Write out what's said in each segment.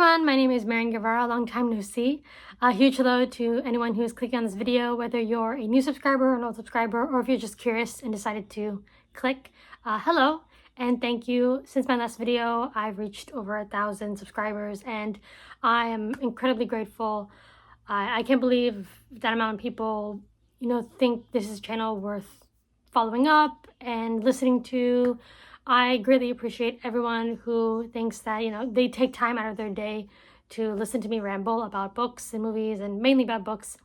everyone, my name is Marian Guevara, long time no see. A huge hello to anyone who is clicking on this video, whether you're a new subscriber or an old subscriber, or if you're just curious and decided to click. Hello, and thank you. Since my last video, I've reached over 1,000 subscribers, and I am incredibly grateful. I can't believe that amount of people, think this is a channel worth following up and listening to. I greatly appreciate everyone who thinks that, they take time out of their day to listen to me ramble about books and movies, and mainly about books.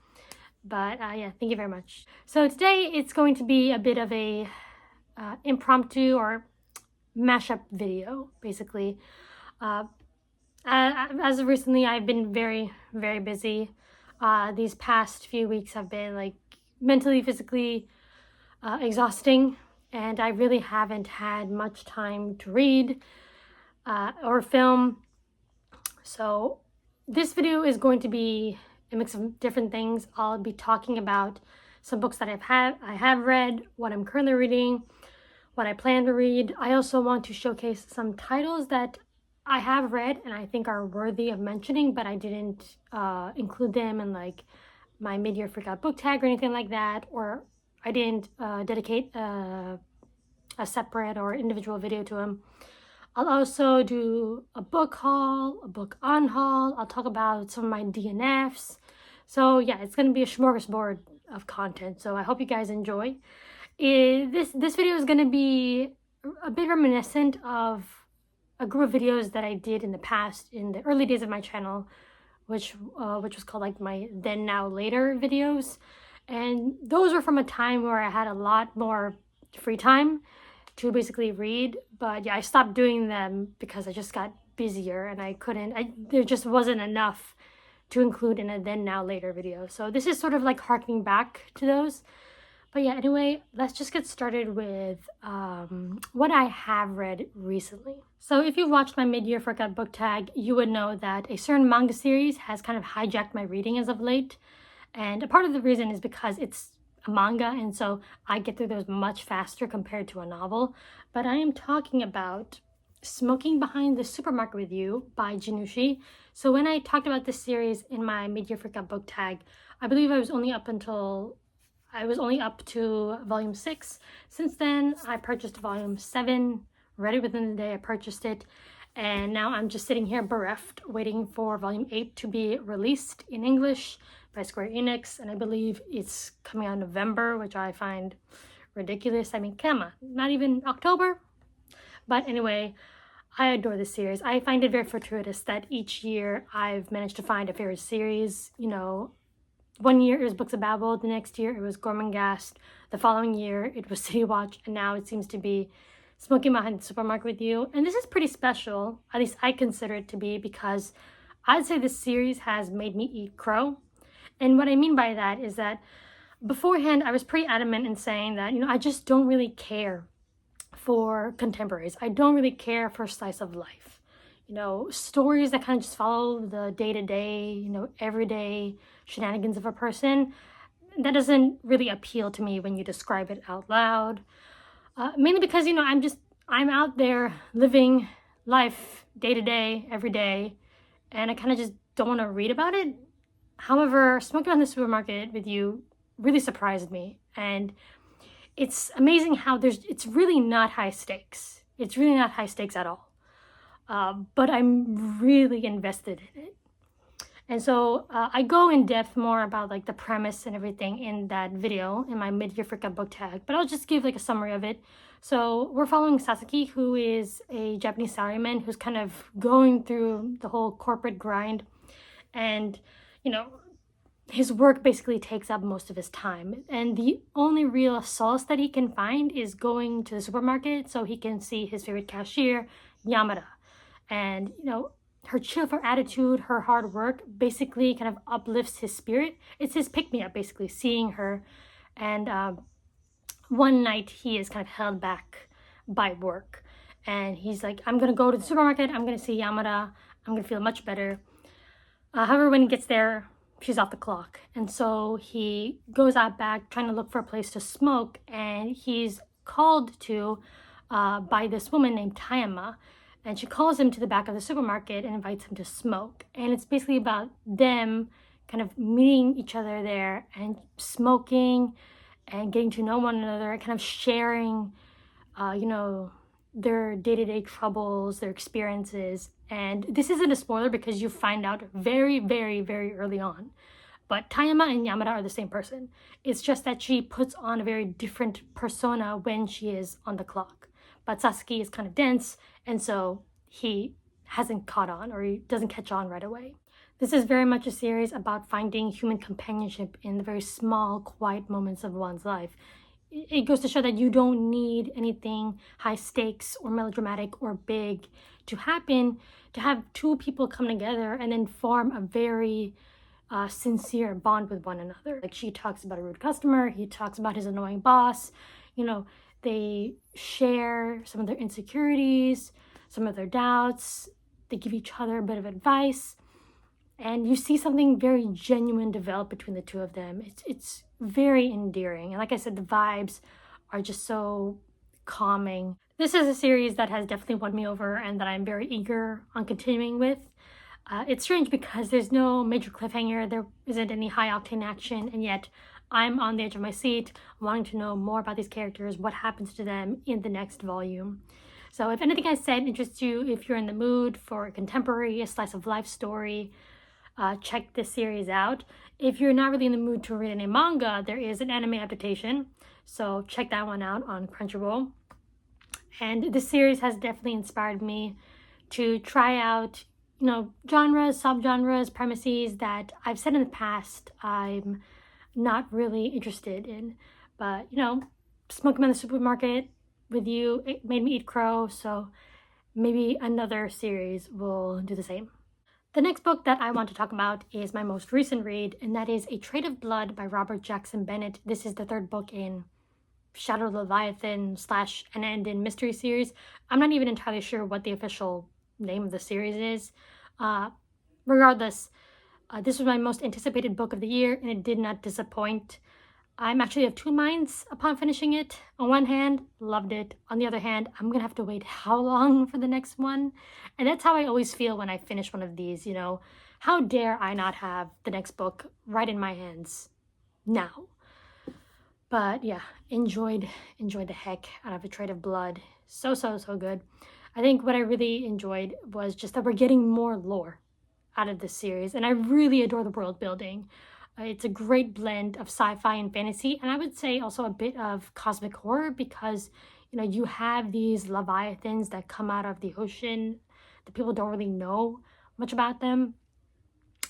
But yeah, thank you very much. So today it's going to be a bit of a impromptu or mashup video, basically. As of recently, I've been very, very busy. These past few weeks have been mentally, physically exhausting. And I really haven't had much time to read or film. So this video is going to be a mix of different things. I'll be talking about some books that I have read, what I'm currently reading, what I plan to read. I also want to showcase some titles that I have read and I think are worthy of mentioning, but I didn't include them in my mid-year freakout book tag or anything like that, or I didn't dedicate a separate or individual video to them. I'll also do a book haul, a book unhaul. I'll talk about some of my DNFs. So yeah, it's going to be a smorgasbord of content. So I hope you guys enjoy. This video is going to be a bit reminiscent of a group of videos that I did in the past, in the early days of my channel, which was called my then now later videos. And those were from a time where I had a lot more free time to basically read. But yeah, I stopped doing them because I just got busier and there just wasn't enough to include in a then now later video. So this is sort of harkening back to those. But yeah, anyway, let's just get started with what I have read recently. So if you've watched my mid-year freakout book tag, you would know that a certain manga series has kind of hijacked my reading as of late. And a part of the reason is because it's a manga, and so I get through those much faster compared to a novel. But I am talking about Smoking Behind the Supermarket with You by Jinushi. So when I talked about this series in my mid-year freakout book tag, I believe I was only up to volume 6. Since then, I purchased volume 7, read it within the day I purchased it. And now I'm just sitting here bereft, waiting for volume 8 to be released in English by Square Enix, and I believe it's coming out in November, which I find ridiculous. I mean, come on, not even October? But anyway, I adore this series. I find it very fortuitous that each year I've managed to find a favorite series. One year it was Books of Babel, the next year it was Gormenghast, the following year it was City Watch, and now it seems to be Smoking Behind the Supermarket with You. And this is pretty special, at least I consider it to be, because I'd say this series has made me eat crow. And what I mean by that is that beforehand, I was pretty adamant in saying that, I just don't really care for contemporaries. I don't really care for slice of life. Stories that kind of just follow the day-to-day, everyday shenanigans of a person. That doesn't really appeal to me when you describe it out loud. Mainly because, I'm out there living life day-to-day, every day, and I kind of just don't want to read about it. However, Smoking on the Supermarket with You really surprised me, and it's amazing how it's really not high stakes. It's really not high stakes at all. But I'm really invested in it. And so I go in depth more about the premise and everything in that video in my mid-year freakout book tag, but I'll just give a summary of it. So we're following Sasaki, who is a Japanese salaryman who's kind of going through the whole corporate grind, and his work basically takes up most of his time, and the only real solace that he can find is going to the supermarket so he can see his favorite cashier, Yamada. And her cheerful attitude, her hard work basically kind of uplifts his spirit. It's his pick-me-up, basically, seeing her. And one night he is kind of held back by work, and he's like, I'm gonna go to the supermarket, I'm gonna see Yamada, I'm gonna feel much better. However, when he gets there, she's off the clock. And so he goes out back trying to look for a place to smoke, and he's called to by this woman named Tayama. And she calls him to the back of the supermarket and invites him to smoke. And it's basically about them kind of meeting each other there and smoking and getting to know one another, kind of sharing, their day-to-day troubles, their experiences. And this isn't a spoiler because you find out very, very, very early on. But Tayama and Yamada are the same person. It's just that she puts on a very different persona when she is on the clock. But Sasuke is kind of dense, and so he hasn't caught on, or he doesn't catch on right away. This is very much a series about finding human companionship in the very small, quiet moments of one's life. It goes to show that you don't need anything high stakes or melodramatic or big to happen to have two people come together and then form a very sincere bond with one another. Like, she talks about a rude customer, he talks about his annoying boss. They share some of their insecurities, some of their doubts. They give each other a bit of advice. And you see something very genuine develop between the two of them. It's very endearing. And like I said, the vibes are just so calming. This is a series that has definitely won me over and that I'm very eager on continuing with. It's strange because there's no major cliffhanger, there isn't any high-octane action, and yet I'm on the edge of my seat wanting to know more about these characters, what happens to them in the next volume. So if anything I said interests you, if you're in the mood for a contemporary, a slice of life story, check this series out. If you're not really in the mood to read any manga, there is an anime adaptation, so check that one out on Crunchyroll. And this series has definitely inspired me to try out, genres, subgenres, premises that I've said in the past I'm not really interested in. But, smoking in the supermarket with you, it made me eat crow, so maybe another series will do the same. The next book that I want to talk about is my most recent read, and that is A Trade of Blood by Robert Jackson Bennett. This is the third book in Shadow Leviathan / an End in Mystery series. I'm not even entirely sure what the official name of the series is. Regardless, this was my most anticipated book of the year, and it did not disappoint. I'm actually of two minds upon finishing it. On one hand, loved it. On the other hand, I'm gonna have to wait how long for the next one? And that's how I always feel when I finish one of these, How dare I not have the next book right in my hands now? But yeah, enjoyed the heck out of A Trade of Blood. So good. I think what I really enjoyed was just that we're getting more lore out of this series, and I really adore the world building. It's a great blend of sci-fi and fantasy, and I would say also a bit of cosmic horror because, you have these leviathans that come out of the ocean that people don't really know much about them,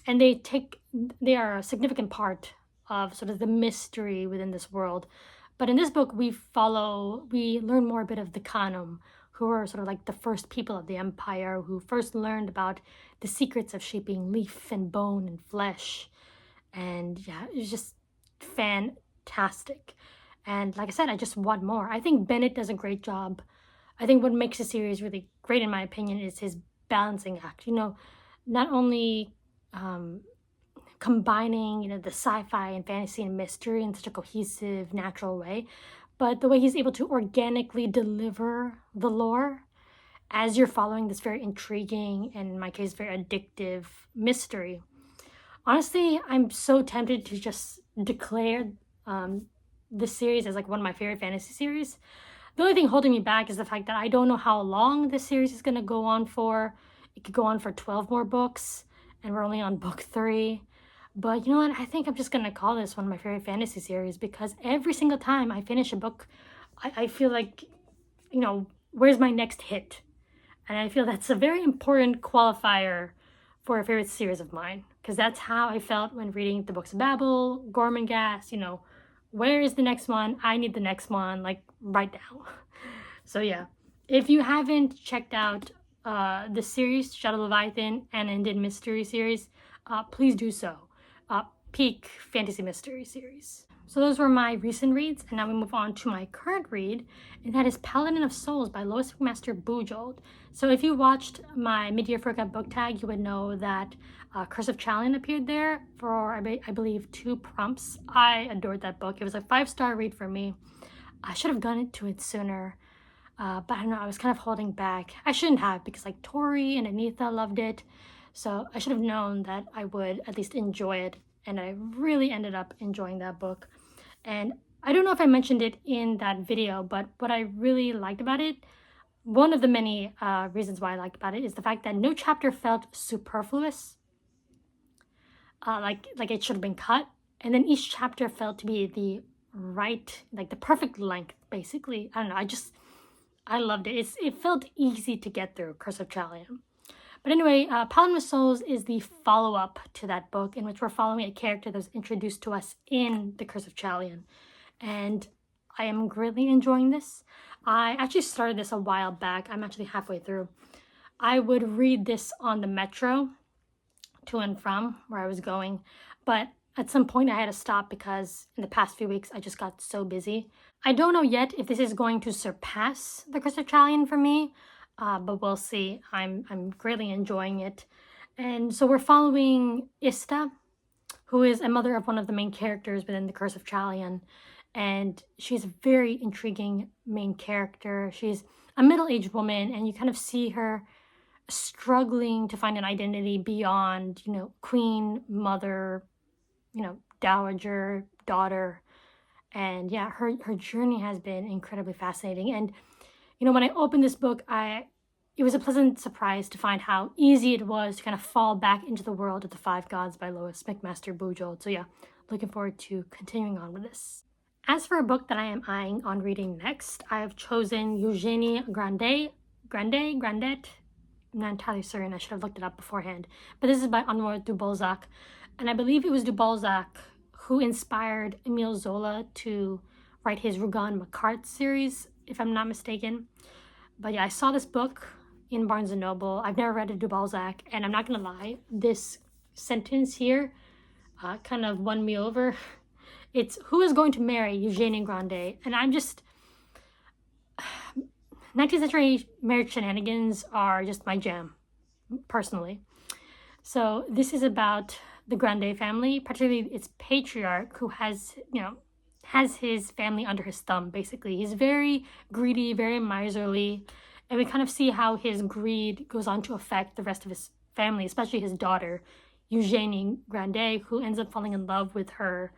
and they are a significant part of sort of the mystery within this world. But in this book, we learn more a bit of the Khanum, who are sort of like the first people of the empire, who first learned about the secrets of shaping leaf and bone and flesh. And yeah, it was just fantastic. And like I said, I just want more. I think Bennett does a great job. I think what makes the series really great, in my opinion, is his balancing act. Not only combining, the sci-fi and fantasy and mystery in such a cohesive, natural way, but the way he's able to organically deliver the lore as you're following this very intriguing, and in my case, very addictive mystery. Honestly, I'm so tempted to just declare this series as like one of my favorite fantasy series. The only thing holding me back is the fact that I don't know how long this series is going to go on for. It could go on for 12 more books, and we're only on book 3. But you know what? I think I'm just going to call this one of my favorite fantasy series because every single time I finish a book, I feel like, where's my next hit? And I feel that's a very important qualifier for a favorite series of mine, because that's how I felt when reading the books of Babel, Gormenghast. Where is the next one? I need the next one, like, right now. So yeah, if you haven't checked out the series, Shadow Leviathan and End in Mystery series, please do so. Peak fantasy mystery series. So those were my recent reads, and now we move on to my current read, and that is Paladin of Souls by Lois McMaster Bujold. So if you watched my mid-year Furcat book tag, you would know that Curse of Chalon appeared there for, I believe, 2 prompts. I adored that book. It was a 5-star read for me. I should have gone into it sooner. but I don't know, I was kind of holding back. I shouldn't have, because like Tori and Anita loved it, so I should have known that I would at least enjoy it, and I really ended up enjoying that book. And I don't know if I mentioned it in that video, but what I really liked about it, one of the many reasons why I liked about it, is the fact that no chapter felt superfluous, like it should have been cut, and then each chapter felt to be the right, like the perfect length, basically. I don't know, I loved it. It felt easy to get through, Curse of Chalion. But anyway, Paladin with Souls is the follow-up to that book, in which we're following a character that was introduced to us in the Curse of Chalion. And I am greatly enjoying this. I actually started this a while back. I'm actually halfway through. I would read this on the metro to and from where I was going, but at some point I had to stop because in the past few weeks I just got so busy. I don't know yet if this is going to surpass the Curse of Chalion for me, but we'll see. I'm greatly enjoying it. And so we're following Ista, who is a mother of one of the main characters within the Curse of Chalion. And she's a very intriguing main character. She's a middle-aged woman, and you kind of see her struggling to find an identity beyond, queen, mother, dowager, daughter. And yeah, her journey has been incredibly fascinating. And, when I opened this book, it was a pleasant surprise to find how easy it was to kind of fall back into the world of the Five Gods by Lois McMaster Bujold. So yeah, looking forward to continuing on with this. As for a book that I am eyeing on reading next, I have chosen Eugenie Grandet. I'm not entirely certain, I should have looked it up beforehand. But this is by Honoré de Balzac. And I believe it was de Balzac who inspired Émile Zola to write his Rougon Macquart series, if I'm not mistaken. But yeah, I saw this book in Barnes & Noble. I've never read a de Balzac, and I'm not going to lie, this sentence here kind of won me over. It's, who is going to marry Eugenie Grandet? And I'm just... 19th century marriage shenanigans are just my jam, personally. So this is about the Grandet family, particularly its patriarch, who has his family under his thumb, basically. He's very greedy, very miserly, and we kind of see how his greed goes on to affect the rest of his family, especially his daughter, Eugenie Grandet, who ends up falling in love with her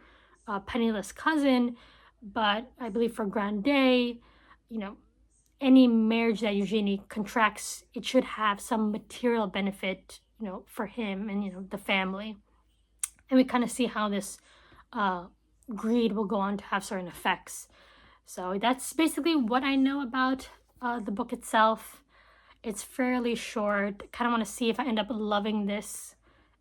penniless cousin. But I believe for Grandet, any marriage that Eugenie contracts, it should have some material benefit, for him and, the family. And we kind of see how this greed will go on to have certain effects. So that's basically what I know about the book itself. It's fairly short. Kind of want to see if I end up loving this.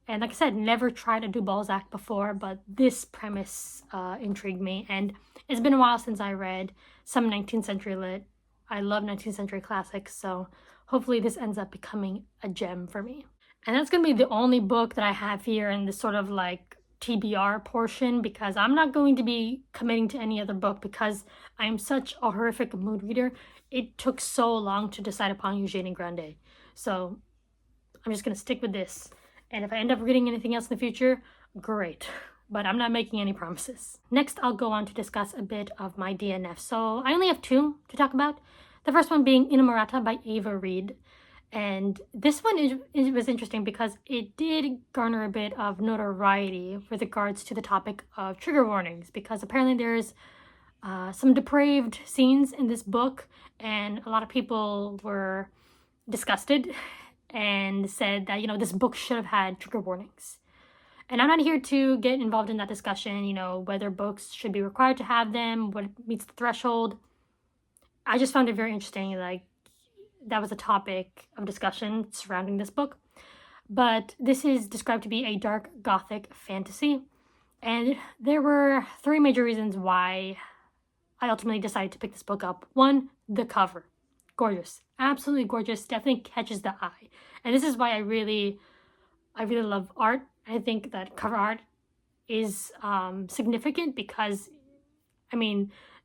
And like I said, never tried to do Balzac before, but this premise intrigued me. And it's been a while since I read some 19th century lit. I love 19th century classics, so hopefully this ends up becoming a gem for me. And that's going to be the only book that I have here in this sort of like TBR portion, because I'm not going to be committing to any other book because I'm such a horrific mood reader. It took so long to decide upon Eugenie Grandet. So I'm just going to stick with this. And if I end up reading anything else in the future, great. But I'm not making any promises. Next, I'll go on to discuss a bit of my DNF. So I only have two to talk about. The first one being Inamorata by Ava Reid. And this one was interesting because it did garner a bit of notoriety with regards to the topic of trigger warnings, because apparently there's some depraved scenes in this book, and a lot of people were disgusted and said that, this book should have had trigger warnings. And I'm not here to get involved in that discussion, whether books should be required to have them, what meets the threshold. I just found it very interesting, that was a topic of discussion surrounding this book. But this is described to be a dark gothic fantasy. And there were three major reasons why I ultimately decided to pick this book up. One, the cover. Gorgeous. Absolutely gorgeous. Definitely catches the eye. And this is why I really love art. I think that cover art is significant because,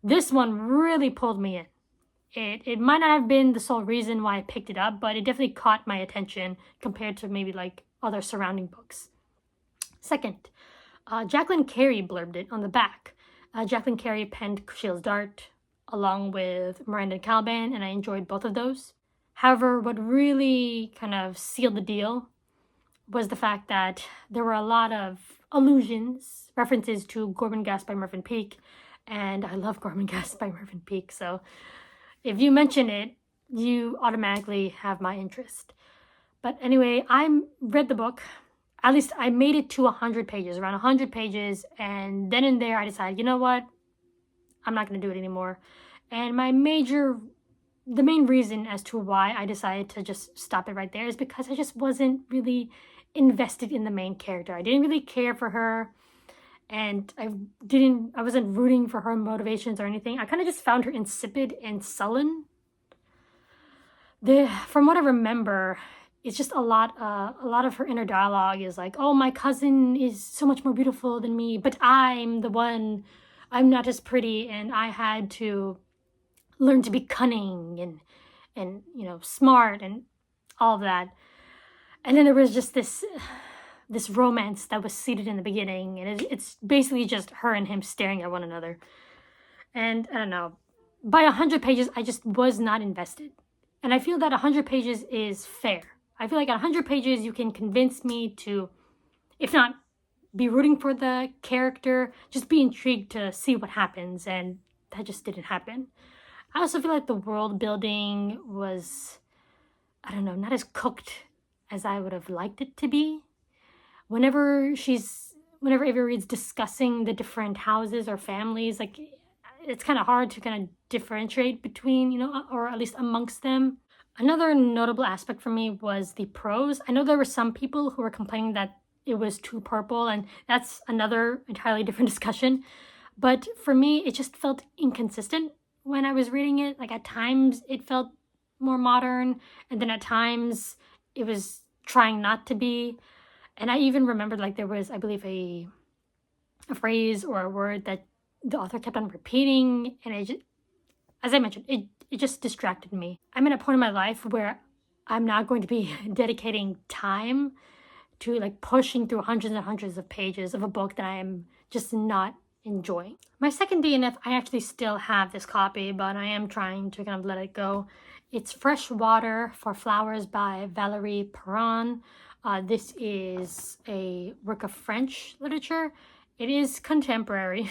this one really pulled me in. It might not have been the sole reason why I picked it up, but it definitely caught my attention compared to maybe other surrounding books. Second, Jacqueline Carey blurbed it on the back. Jacqueline Carey penned Kushiel's Dart, along with Miranda and Caliban, and I enjoyed both of those. However, what really kind of sealed the deal was the fact that there were a lot of allusions, references to Gormenghast by Mervyn Peake, and I love Gormenghast by Mervyn Peake, so if you mention it, you automatically have my interest. But anyway, I read the book. At least I made it to 100 pages, around 100 pages, and then and there I decided, you know what? I'm not going to do it anymore. And the main reason as to why I decided to just stop it right there is because I just wasn't really invested in the main character. I didn't really care for her, and I wasn't rooting for her motivations or anything. I kind of just found her insipid and sullen. From what I remember, it's just a lot of her inner dialogue is like, oh, my cousin is so much more beautiful than me, but I'm not as pretty, and I had to learn to be cunning and smart and all of that. And then there was just this romance that was seeded in the beginning, and it's basically just her and him staring at one another. And I don't know, by 100 pages, I just was not invested. And I feel that 100 pages is fair. I feel like at 100 pages, you can convince me to, if not be rooting for the character, just be intrigued to see what happens, and that just didn't happen. I also feel like the world building was, I don't know, not as cooked as I would have liked it to be. Whenever Avery Reed's discussing the different houses or families, like, it's kind of hard to kind of differentiate between, or at least amongst them. Another notable aspect for me was the prose. I know there were some people who were complaining that it was too purple, and that's another entirely different discussion. But for me, it just felt inconsistent when I was reading it. Like, at times it felt more modern, and then at times it was trying not to be. And I even remembered, like, there was, I believe, a phrase or a word that the author kept on repeating, and it just, as I mentioned, it just distracted me. I'm at a point in my life where I'm not going to be dedicating time to, like, pushing through hundreds and hundreds of pages of a book that I am just not enjoying. My second DNF, I actually still have this copy, but I am trying to kind of let it go. It's Fresh Water for Flowers by Valérie Perron. This is a work of French literature. It is contemporary.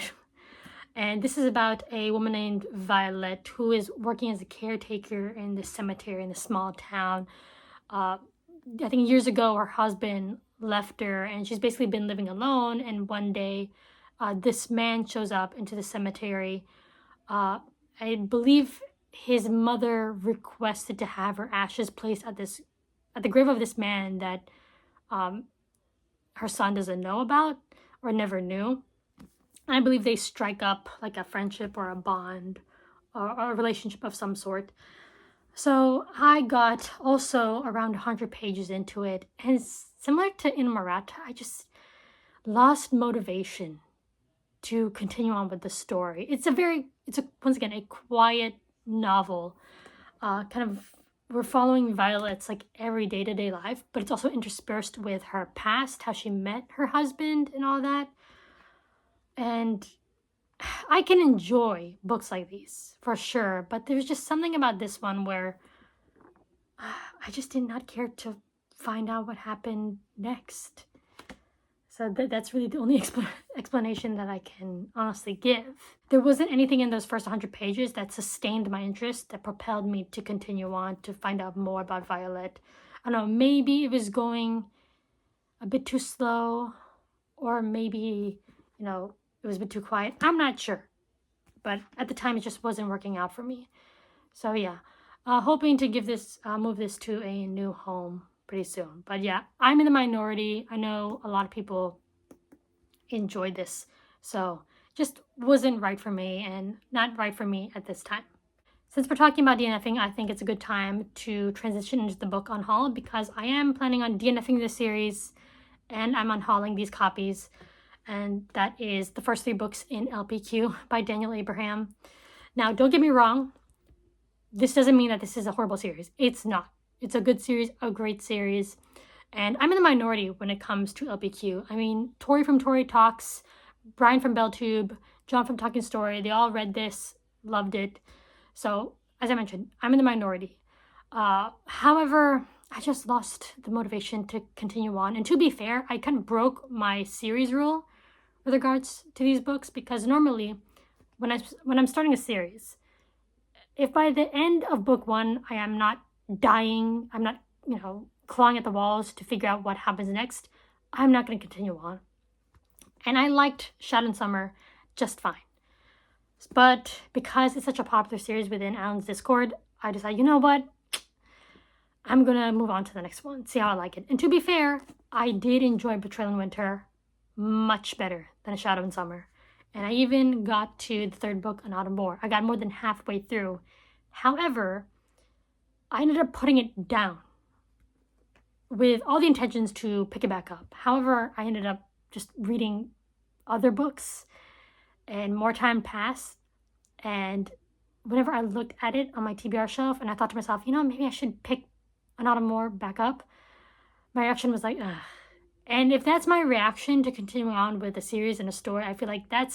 And this is about a woman named Violet who is working as a caretaker in the cemetery in a small town. I think years ago, her husband left her, and she's basically been living alone. And one day, this man shows up into the cemetery. I believe his mother requested to have her ashes placed at the grave of this man that her son doesn't know about or never knew. And I believe they strike up like a friendship or a bond or a relationship of some sort. So I got also around 100 pages into it, and similar to Inamorata, I just lost motivation to continue on with the story. It's once again a quiet novel. We're following Violet's like everyday to-day life, but it's also interspersed with her past, how she met her husband and all that. And I can enjoy books like these for sure, but there's just something about this one where I just did not care to find out what happened next. So that's really the only explanation that I can honestly give. There wasn't anything in those first 100 pages that sustained my interest, that propelled me to continue on to find out more about Violet. I don't know, maybe it was going a bit too slow, or maybe, it was a bit too quiet. I'm not sure. But at the time, it just wasn't working out for me. So yeah, hoping to move this to a new home pretty soon. But yeah, I'm in the minority. I know a lot of people enjoyed this. So just wasn't right for me, and not right for me at this time. Since we're talking about DNFing, I think it's a good time to transition into the book Unhaul, because I am planning on DNFing this series and I'm unhauling these copies. And that is the first 3 books in LPQ by Daniel Abraham. Now, don't get me wrong. This doesn't mean that this is a horrible series. It's not. It's a good series, a great series. And I'm in the minority when it comes to LPQ. I mean, Tori from Tori Talks, Brian from BellTube, John from Talking Story, they all read this, loved it. So, as I mentioned, I'm in the minority. However, I just lost the motivation to continue on. And to be fair, I kind of broke my series rule with regards to these books, because normally when I'm starting a series, if by the end of book one I am not dying, I'm not, clawing at the walls to figure out what happens next, I'm not going to continue on. And I liked Shadow and Summer just fine. But because it's such a popular series within Alan's Discord, I decided, you know what? I'm going to move on to the next one, see how I like it. And to be fair, I did enjoy Betrayal in Winter much better than A Shadow in Summer. And I even got to the third book, An Autumn War. I got more than halfway through. However, I ended up putting it down with all the intentions to pick it back up. However, I ended up just reading other books, and more time passed. And whenever I looked at it on my TBR shelf and I thought to myself, maybe I should pick An Autumn War back up, my reaction was like, ugh. And if that's my reaction to continuing on with a series and a story, I feel like I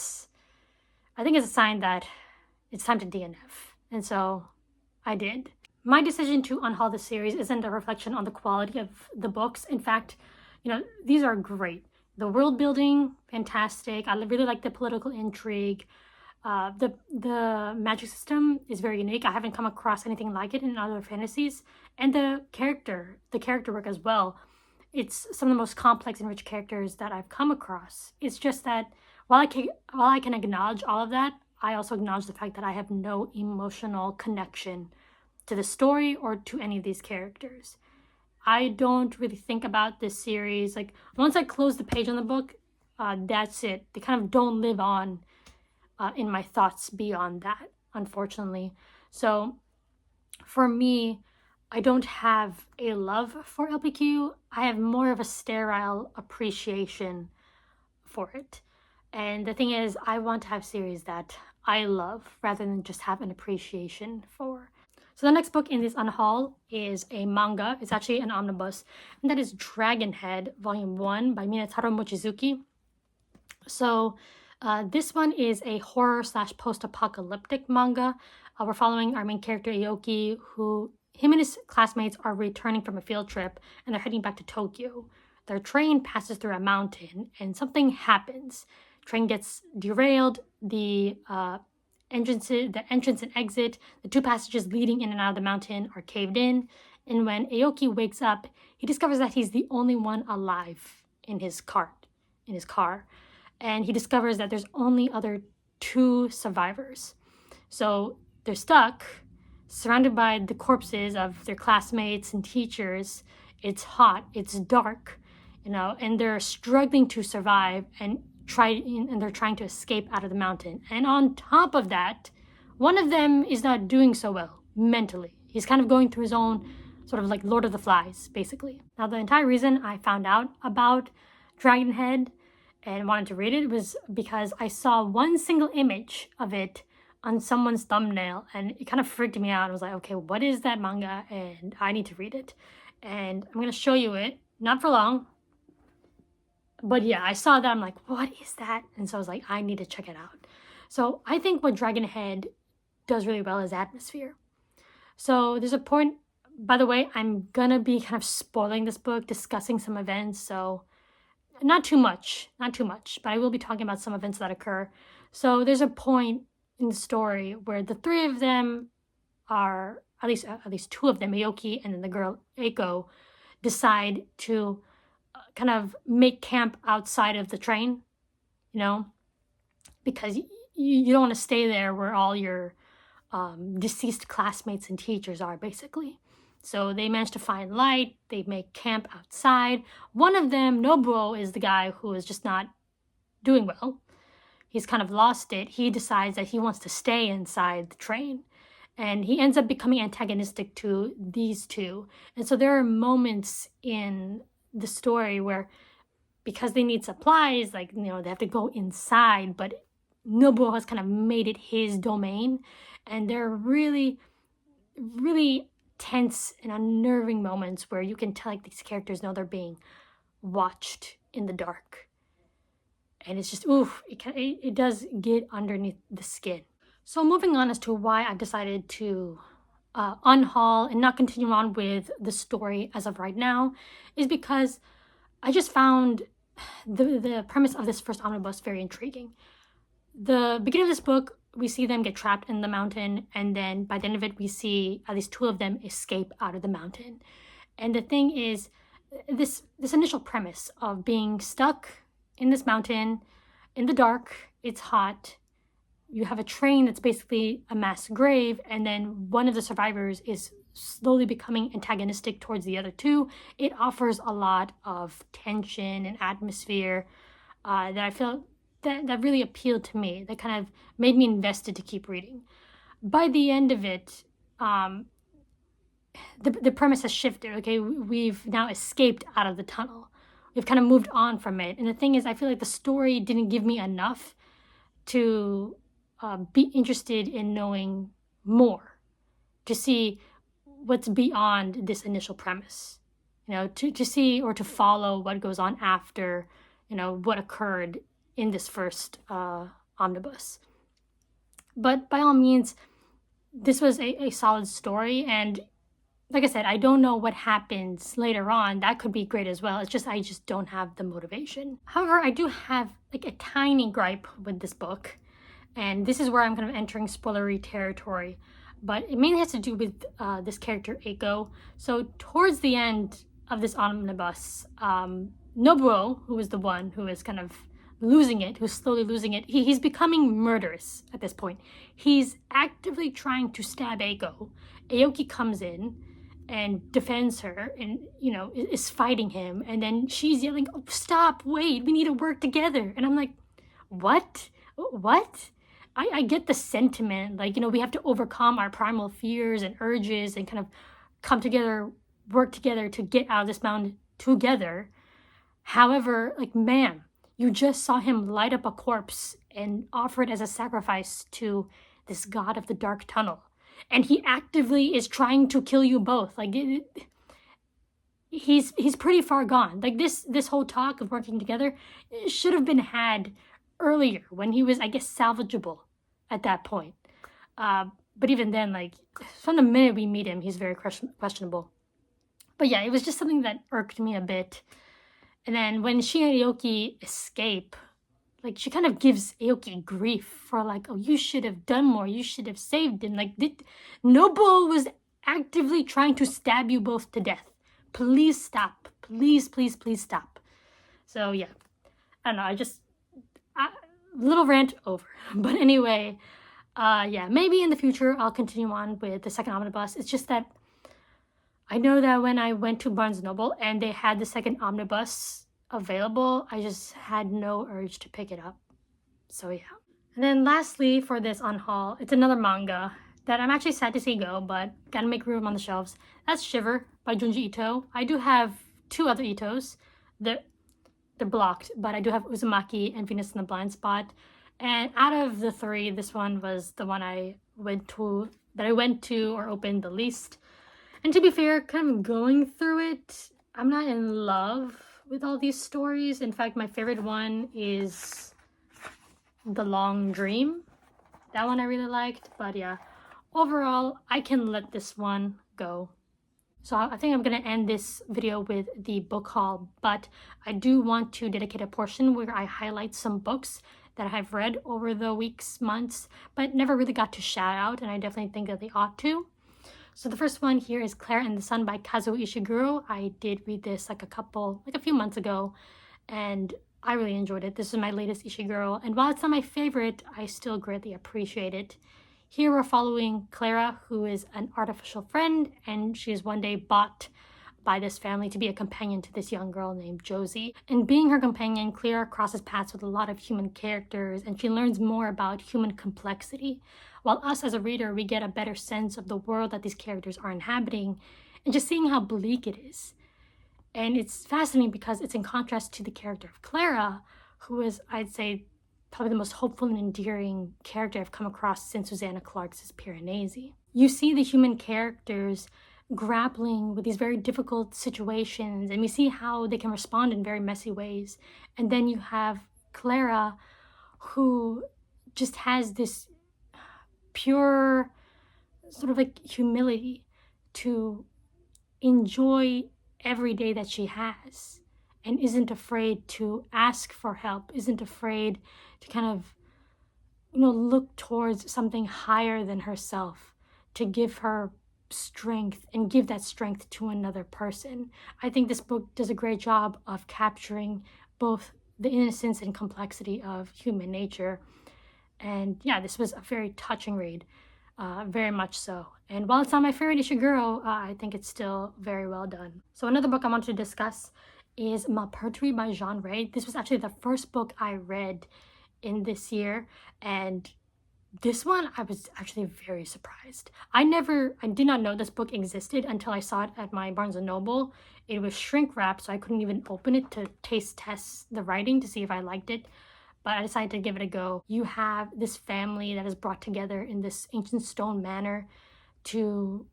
think it's a sign that it's time to DNF. And so I did. My decision to unhaul the series isn't a reflection on the quality of the books. In fact, these are great. The world building, fantastic. I really like the political intrigue. The magic system is very unique. I haven't come across anything like it in other fantasies. And the character work as well. It's some of the most complex and rich characters that I've come across. It's just that while I can acknowledge all of that, I also acknowledge the fact that I have no emotional connection to the story or to any of these characters. I don't really think about this series. Like, once I close the page on the book, that's it. They kind of don't live on in my thoughts beyond that, unfortunately. So for me, I don't have a love for LPQ. I have more of a sterile appreciation for it. And the thing is, I want to have series that I love rather than just have an appreciation for. So the next book in this unhaul is a manga. It's actually an omnibus, and that is Dragonhead, Volume 1 by Minataro Mochizuki. So this one is a horror/post-apocalyptic manga. We're following our main character, Aoki, him and his classmates are returning from a field trip, and they're heading back to Tokyo. Their train passes through a mountain, and something happens. Train gets derailed. The entrance and exit, the two passages leading in and out of the mountain, are caved in. And when Aoki wakes up, he discovers that he's the only one alive in his car. And he discovers that there's only other two survivors. So they're stuck, surrounded by the corpses of their classmates and teachers. It's hot, it's dark, and they're struggling to survive and they're trying to escape out of the mountain. And on top of that, one of them is not doing so well mentally. He's kind of going through his own sort of like Lord of the Flies, basically. Now, the entire reason I found out about Dragonhead and wanted to read it was because I saw one single image of it on someone's thumbnail, and it kind of freaked me out. I was like, okay, what is that manga? And I need to read it. And I'm going to show you it, not for long. But yeah, I saw that. I'm like, what is that? And so I was like, I need to check it out. So I think what Dragonhead does really well is atmosphere. So there's a point, by the way, I'm going to be kind of spoiling this book, discussing some events. So not too much, but I will be talking about some events that occur. So there's a point in the story where the three of them are, at least two of them, Aoki and then the girl Eiko, decide to kind of make camp outside of the train, because you don't want to stay there where all your deceased classmates and teachers are, basically. So they manage to find light. They make camp outside. One of them, Nobuo, is the guy who is just not doing well. He's kind of lost it. He decides that he wants to stay inside the train. And he ends up becoming antagonistic to these two. And so there are moments in the story where, because they need supplies, they have to go inside, but Nobuo has kind of made it his domain. And there are really, really tense and unnerving moments where you can tell these characters know they're being watched in the dark. And it's just, oof, it does get underneath the skin. So moving on as to why I decided to unhaul and not continue on with the story as of right now is because I just found the premise of this first omnibus very intriguing. The beginning of this book, we see them get trapped in the mountain, and then by the end of it, we see at least two of them escape out of the mountain. And the thing is, this initial premise of being stuck in this mountain in the dark, it's hot, you have a train that's basically a mass grave, and then one of the survivors is slowly becoming antagonistic towards the other two. It offers a lot of tension and atmosphere that I feel that really appealed to me, that kind of made me invested to keep reading. By the end of it, the premise has shifted. Okay, we've now escaped out of the tunnel. We've kind of moved on from it. And the thing is, I feel like the story didn't give me enough to be interested in knowing more, to see what's beyond this initial premise, to see or to follow what goes on after, what occurred in this first omnibus. But by all means, this was a solid story, and like I said, I don't know what happens later on. That could be great as well. It's just I just don't have the motivation. However, I do have like a tiny gripe with this book, and this is where I'm kind of entering spoilery territory, but it mainly has to do with this character Eiko. So towards the end of this omnibus, Nobuo, who is the one who is kind of losing it, who's slowly losing it, he's becoming murderous at this point. He's actively trying to stab Eiko. Aoki comes in and defends her and, is fighting him. And then she's yelling, "Oh, stop, wait, we need to work together." And I'm like, what? I get the sentiment, like, we have to overcome our primal fears and urges and kind of come together, work together to get out of this mountain together. However, like, ma'am, you just saw him light up a corpse and offer it as a sacrifice to this god of the dark tunnel. And he actively is trying to kill you both. Like, he's pretty far gone. Like, this whole talk of working together should have been had earlier when he was, I guess, salvageable at that point. But even then, like, from the minute we meet him, he's very questionable. But yeah, it was just something that irked me a bit. And then when she and Aoki escape, like, she kind of gives Aoki grief for, like, "Oh, you should have done more. You should have saved him." Like, Nobuo was actively trying to stab you both to death. Please stop. Please, please, please stop. So, yeah. I don't know. Little rant over. But anyway, yeah, maybe in the future I'll continue on with the second omnibus. It's just that I know that when I went to Barnes & Noble and they had the second omnibus available, I just had no urge to pick it up. So yeah. And then lastly, for this Unhaul, it's another manga that I'm actually sad to see go, but gotta make room on the shelves. That's Shiver by Junji Ito. I do have two other Itos. They're blocked, but I do have Uzumaki and Venus in the Blind Spot. And out of the three, this one was the one I went to or opened the least. And to be fair, kind of going through it, I'm not in love with all these stories. In fact, my favorite one is The Long Dream. That one I really liked, but yeah. Overall, I can let this one go. So I think I'm going to end this video with the book haul, but I do want to dedicate a portion where I highlight some books that I've read over the weeks, months, but never really got to shout out, and I definitely think that they ought to. So the first one here is Clara and the Sun by Kazuo Ishiguro. I did read this like a few months ago, and I really enjoyed it. This is my latest Ishiguro, and while it's not my favorite, I still greatly appreciate it. Here we're following Clara, who is an artificial friend, and she is one day bought by this family to be a companion to this young girl named Josie. And being her companion, Clara crosses paths with a lot of human characters, and she learns more about human complexity. While us as a reader, we get a better sense of the world that these characters are inhabiting, and just seeing how bleak it is. And it's fascinating because it's in contrast to the character of Clara, who is, I'd say, probably the most hopeful and endearing character I've come across since Susanna Clark's Piranesi. You see the human characters grappling with these very difficult situations, and we see how they can respond in very messy ways. And then you have Clara, who just has this pure sort of like humility to enjoy every day that she has and isn't afraid to ask for help, isn't afraid to kind of, look towards something higher than herself to give her strength and give that strength to another person. I think this book does a great job of capturing both the innocence and complexity of human nature. And yeah, this was a very touching read, very much so. And while it's not my favorite Ishiguro, I think it's still very well done. So another book I wanted to discuss is Malpurtry by Jean Ray. This was actually the first book I read in this year, and this one I was actually very surprised. I did not know this book existed until I saw it at my Barnes & Noble. It was shrink wrapped, so I couldn't even open it to taste test the writing to see if I liked it. But I decided to give it a go. You have this family that is brought together in this ancient stone manor to,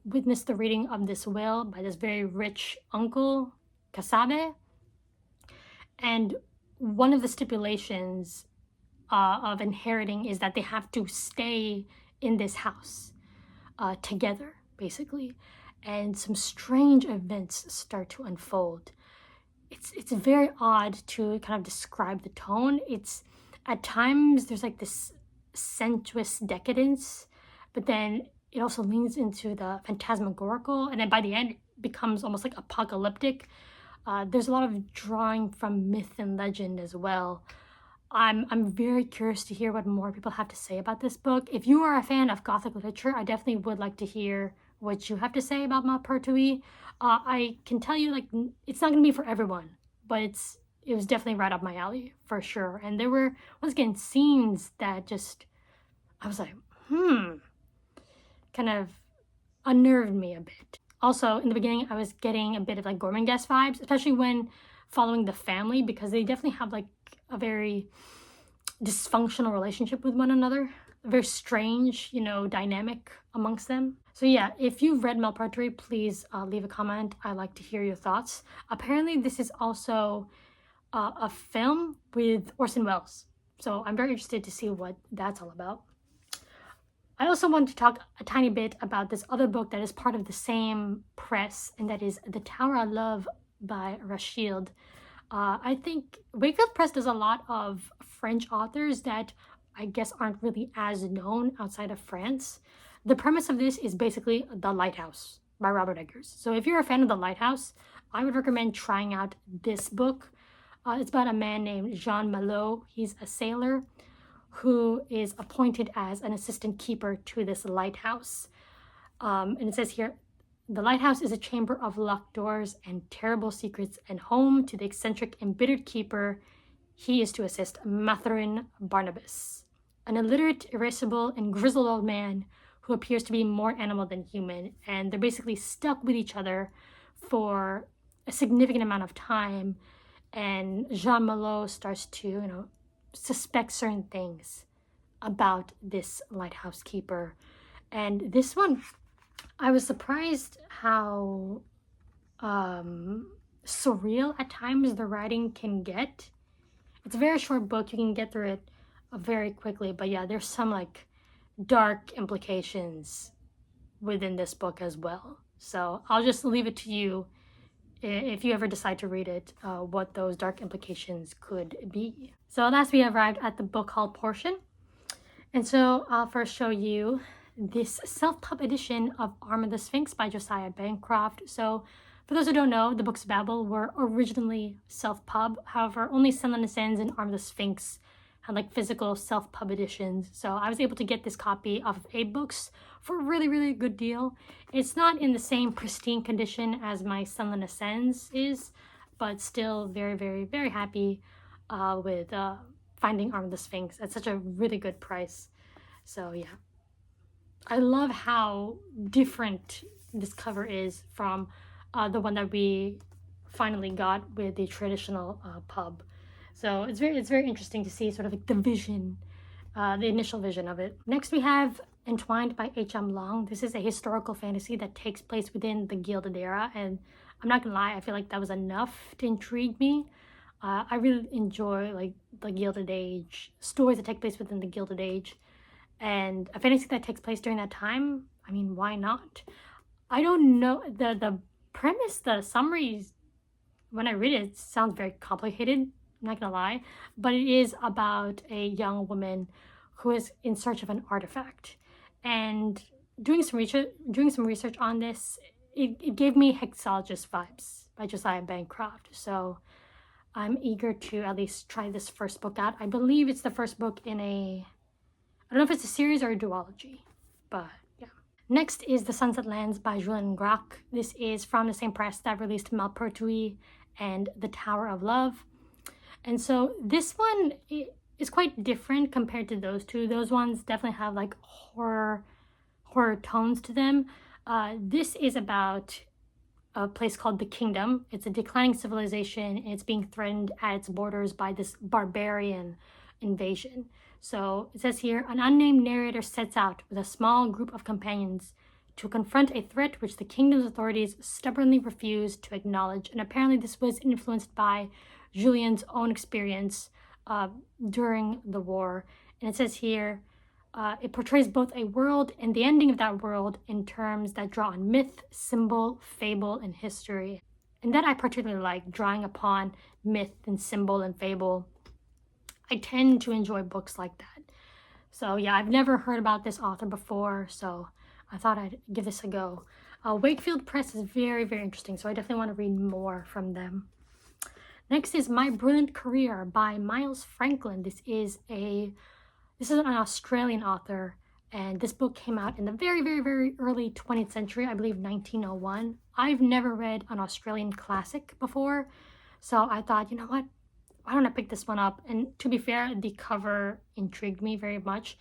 witness the reading of this will by this very rich uncle, Kasabe. And one of the stipulations of inheriting is that they have to stay in this house together, basically. And some strange events start to unfold. It's very odd to kind of describe the tone. It's at times there's like this sensuous decadence, but then it also leans into the phantasmagorical, and then by the end it becomes almost like apocalyptic. There's a lot of drawing from myth and legend as well. I'm very curious to hear what more people have to say about this book. If you are a fan of Gothic literature, I definitely would like to hear what you have to say about Malpurtry. I can tell you, like, it's not going to be for everyone, but it was definitely right up my alley, for sure. And there were, once again, scenes that just, I was like, kind of unnerved me a bit. Also, in the beginning, I was getting a bit of, like, Gormenghast vibes, especially when following the family, because they definitely have, like, a very dysfunctional relationship with one another. A very strange, dynamic amongst them. So yeah, if you've read Malpurtry, please leave a comment. I'd like to hear your thoughts. Apparently, this is also a film with Orson Welles. So I'm very interested to see what that's all about. I also want to talk a tiny bit about this other book that is part of the same press, and that is The Tower of Love by Rashield. I think Wakefield Press does a lot of French authors that I guess aren't really as known outside of France. The premise of this is basically The Lighthouse by Robert Eggers. So if you're a fan of The Lighthouse, I would recommend trying out this book. It's about a man named Jean Malot. He's a sailor who is appointed as an assistant keeper to this lighthouse. And it says here, the lighthouse is a chamber of locked doors and terrible secrets, and home to the eccentric, embittered keeper. He is to assist Mathurin Barnabas, an illiterate, irascible, and grizzled old man who appears to be more animal than human. And they're basically stuck with each other for a significant amount of time. And Jean Malot starts to, suspect certain things about this lighthouse keeper. And this one, I was surprised how surreal at times the writing can get. It's a very short book. You can get through it very quickly. But yeah, there's some like dark implications within this book as well. So I'll just leave it to you, if you ever decide to read it, what those dark implications could be. So last we arrived at the book haul portion. And so I'll first show you this self-pub edition of Arm of the Sphinx by Josiah Bancroft. So for those who don't know, the books of Babel were originally self-pub. However, only Sunland Ascends and Arm of the Sphinx had like physical self-pub editions. So I was able to get this copy off of Abe Books for a really, really good deal. It's not in the same pristine condition as my Sunland Ascends is, but still very, very, very happy with finding Arm of the Sphinx at such a really good price. So yeah. I love how different this cover is from the one that we finally got with the traditional pub. So it's very interesting to see sort of like the vision, the initial vision of it. Next we have Entwined by H.M. Long. This is a historical fantasy that takes place within the Gilded Era, and I'm not gonna lie, I feel like that was enough to intrigue me. I really enjoy like the Gilded Age, stories that take place within the Gilded Age. and a fantasy that takes place during that time, I mean, why not? I don't know, the premise, the summaries, when I read it, it sounds very complicated, I'm not gonna lie, but it is about a young woman who is in search of an artifact. And doing some research on this, it gave me Hexologist vibes by Josiah Bancroft. So I'm eager to at least try this first book out. I believe it's the first book in a, I don't know if it's a series or a duology, but yeah. Next is The Sunset Lands by Julien Gracq. This is from the same press that released Malpertuis and The Tower of Love. And so this one is quite different compared to those two. Those ones definitely have like horror tones to them. This is about a place called the Kingdom. It's a declining civilization, and it's being threatened at its borders by this barbarian invasion. So it says here, an unnamed narrator sets out with a small group of companions to confront a threat which the kingdom's authorities stubbornly refuse to acknowledge. And apparently this was influenced by Julien's own experience during the war. And it says here, it portrays both a world and the ending of that world in terms that draw on myth, symbol, fable, and history. And that I particularly like, drawing upon myth and symbol and fable. I tend to enjoy books like that. So yeah, I've never heard about this author before, so I thought I'd give this a go. Wakefield Press is very, very interesting, so I definitely want to read more from them. Next is My Brilliant Career by Miles Franklin. This is an Australian author, and this book came out in the very, very, very early 20th century, I believe 1901. I've never read an Australian classic before, so I thought, you know what, why don't I pick this one up? And to be fair, the cover intrigued me very much.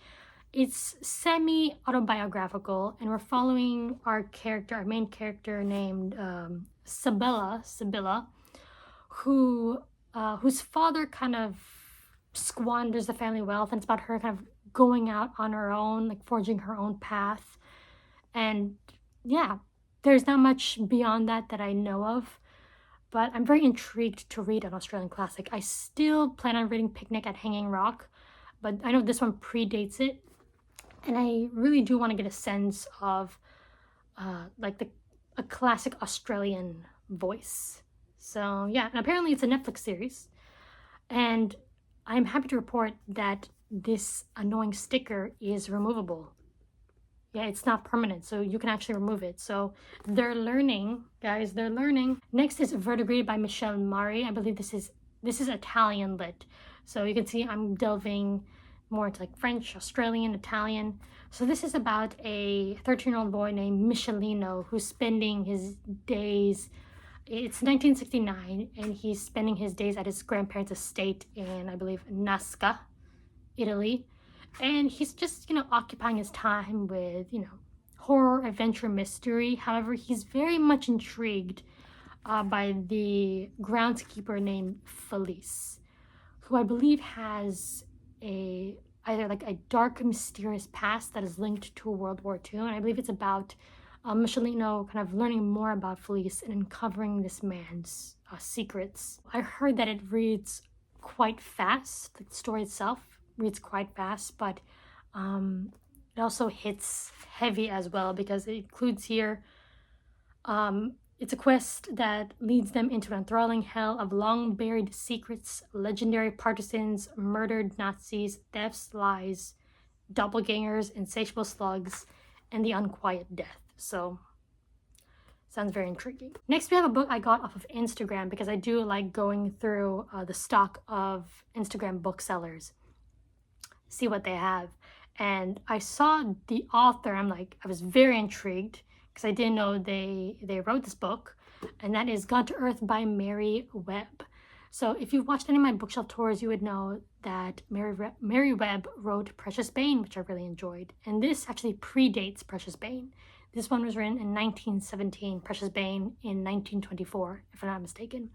It's semi-autobiographical, and we're following our main character named Sibylla, whose father kind of squanders the family wealth, and it's about her kind of going out on her own, like forging her own path. And yeah, there's not much beyond that I know of, but I'm very intrigued to read an Australian classic. I still plan on reading Picnic at Hanging Rock, but I know this one predates it, and I really do want to get a sense of a classic Australian voice. So yeah, and apparently it's a Netflix series, and I'm happy to report that this annoying sticker is removable. Yeah, it's not permanent, so you can actually remove it. So they're learning, guys, they're learning. Next is Vertebrae by Michelle Mari. I believe this is Italian lit. So you can see I'm delving more into like French, Australian, Italian. So this is about a 13-year-old boy named Michelino who's spending his days, it's 1969, and he's spending his days at his grandparents' estate in, I believe, Nasca, Italy. And he's just, occupying his time with, horror, adventure, mystery. However, he's very much intrigued by the groundskeeper named Felice, who I believe has either like a dark, mysterious past that is linked to World War II. And I believe it's about Michelino kind of learning more about Felice and uncovering this man's secrets. I heard that it reads quite fast. The story itself reads quite fast, but it also hits heavy as well, because it includes here it's a quest that leads them into an enthralling hell of long buried secrets, legendary partisans, murdered Nazis, thefts, lies, doppelgangers, insatiable slugs, and the unquiet death. So sounds very intriguing. Next, we have a book I got off of Instagram, because I do like going through the stock of Instagram booksellers, see what they have. And I saw the author, I was very intrigued, because I didn't know they wrote this book, and that is Gone to Earth by Mary Webb. So if you've watched any of my bookshelf tours, you would know that Mary Webb wrote Precious Bane, which I really enjoyed. And this actually predates Precious Bane. This one was written in 1917, Precious Bane in 1924, if I'm not mistaken.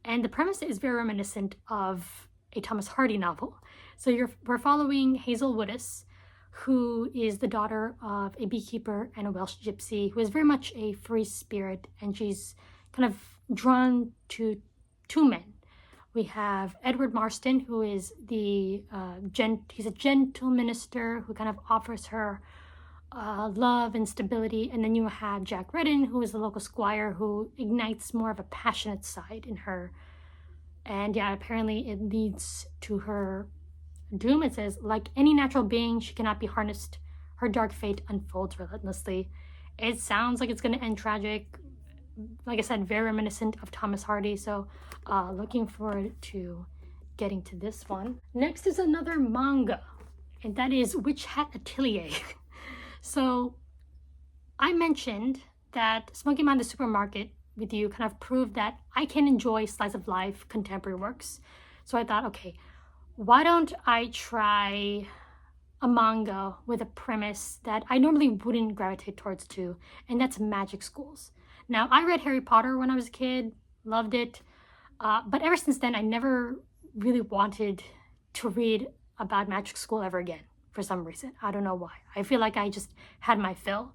And the premise is very reminiscent of a Thomas Hardy novel. So we're following Hazel Woodis, who is the daughter of a beekeeper and a Welsh gypsy, who is very much a free spirit, and she's kind of drawn to two men. We have Edward Marston, who is he's a gentle minister who kind of offers her love and stability. And then you have Jack Redden, who is the local squire who ignites more of a passionate side in her. And yeah, apparently it leads to her doom. It says, like any natural being, she cannot be harnessed. Her dark fate unfolds relentlessly. It sounds like it's going to end tragic. Like I said, very reminiscent of Thomas Hardy. So looking forward to getting to this one. Next is another manga, and that is Witch Hat Atelier. So I mentioned that Smoking Man the Supermarket with you kind of proved that I can enjoy slice of life contemporary works. So I thought, okay, why don't I try a manga with a premise that I normally wouldn't gravitate towards too, and that's magic schools. Now, I read Harry Potter when I was a kid, loved it, but ever since then, I never really wanted to read about magic school ever again for some reason. I don't know why. I feel like I just had my fill.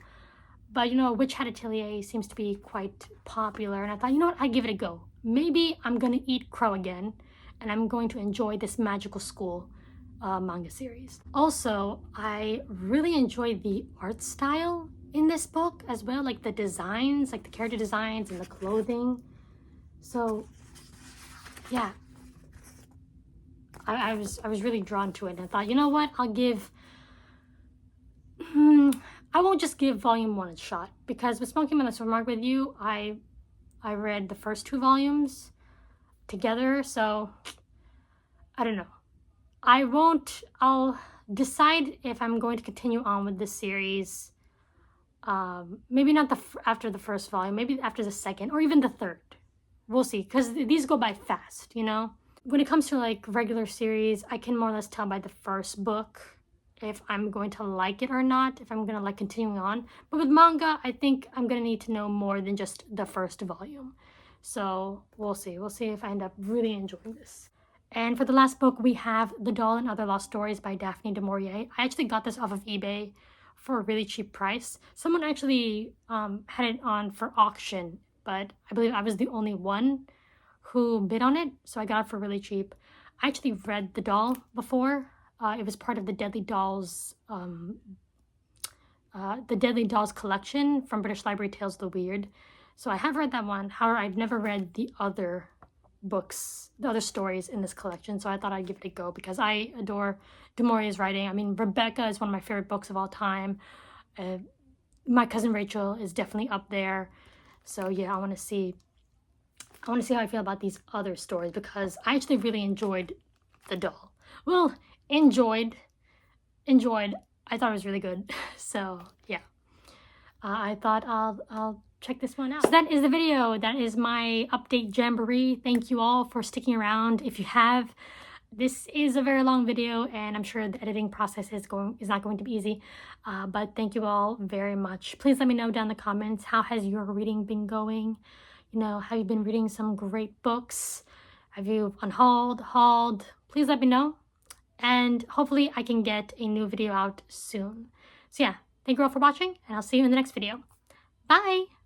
But, you know, Witch Hat Atelier seems to be quite popular, and I thought, you know what, I'd give it a go. Maybe I'm going to eat crow again, and I'm going to enjoy this magical school manga series. Also, I really enjoyed the art style in this book as well, like the designs, like the character designs and the clothing. So yeah, I was really drawn to it, and I thought, you know what, I'll give I won't just give volume 1 a shot, because with Smoking Man the Supermarket with you, I read the first 2 volumes together, so I don't know. I'll decide if I'm going to continue on with this series. Maybe not after the first volume, maybe after the second or even the third. We'll see, because these go by fast, you know? When it comes to like regular series, I can more or less tell by the first book if I'm going to like it or not, if I'm going to like continuing on. But with manga, I think I'm going to need to know more than just the first volume. So we'll see. We'll see if I end up really enjoying this. And for the last book, we have The Doll and Other Lost Stories by Daphne du Maurier. I actually got this off of eBay for a really cheap price. Someone actually had it on for auction, but I believe I was the only one who bid on it, so I got it for really cheap. I actually read The Doll before. It was part of the Deadly Dolls collection from British Library Tales of the Weird. So I have read that one. However, I've never read the other books, the other stories in this collection, so I thought I'd give it a go because I adore du Maurier's writing. I mean, Rebecca is one of my favorite books of all time. My Cousin Rachel is definitely up there. So yeah, I want to see how I feel about these other stories, because I actually really enjoyed The Doll. Well, enjoyed. I thought it was really good. So yeah, I thought I'll check this one out. So that is the video. That is my update jamboree. Thank you all for sticking around. If you have, this is a very long video, and I'm sure the editing process is not going to be easy. But thank you all very much. Please let me know down in the comments, how has your reading been going? You know, have you been reading some great books? Have you unhauled, hauled? Please let me know. And hopefully I can get a new video out soon. So yeah, thank you all for watching, and I'll see you in the next video. Bye!